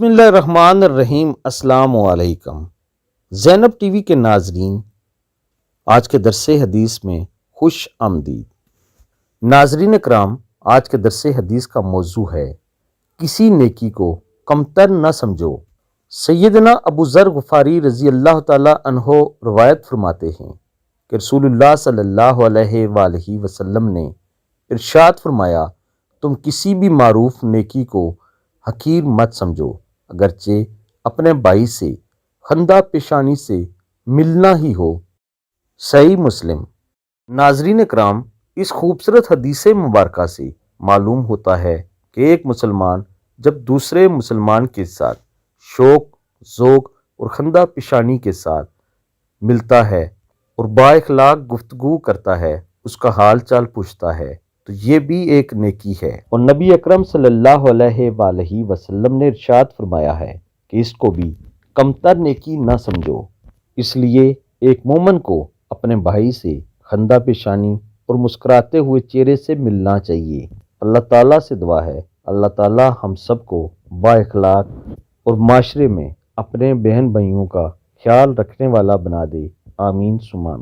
بسم اللہ الرحمن الرحیم۔ السلام علیکم زینب ٹی وی کے ناظرین، آج کے درس حدیث میں خوش آمدید۔ ناظرین اکرام، آج کے درس حدیث کا موضوع ہے کسی نیکی کو کمتر نہ سمجھو۔ سیدنا ابو ذر غفاری رضی اللہ تعالیٰ عنہ روایت فرماتے ہیں کہ رسول اللہ صلی اللہ علیہ وآلہ وسلم نے ارشاد فرمایا، تم کسی بھی معروف نیکی کو حقیر مت سمجھو، اگرچہ اپنے بھائی سے خندہ پیشانی سے ملنا ہی ہو۔ صحیح مسلم۔ ناظرین اکرام، اس خوبصورت حدیث مبارکہ سے معلوم ہوتا ہے کہ ایک مسلمان جب دوسرے مسلمان کے ساتھ شوق، ذوق اور خندہ پیشانی کے ساتھ ملتا ہے اور با اخلاق گفتگو کرتا ہے، اس کا حال چال پوچھتا ہے، تو یہ بھی ایک نیکی ہے۔ اور نبی اکرم صلی اللہ علیہ وآلہ وسلم نے ارشاد فرمایا ہے کہ اس کو بھی کمتر نیکی نہ سمجھو۔ اس لیے ایک مومن کو اپنے بھائی سے خندہ پیشانی اور مسکراتے ہوئے چہرے سے ملنا چاہیے۔ اللہ تعالیٰ سے دعا ہے اللہ تعالیٰ ہم سب کو با اخلاق اور معاشرے میں اپنے بہن بھائیوں کا خیال رکھنے والا بنا دے۔ آمین ثم آمین۔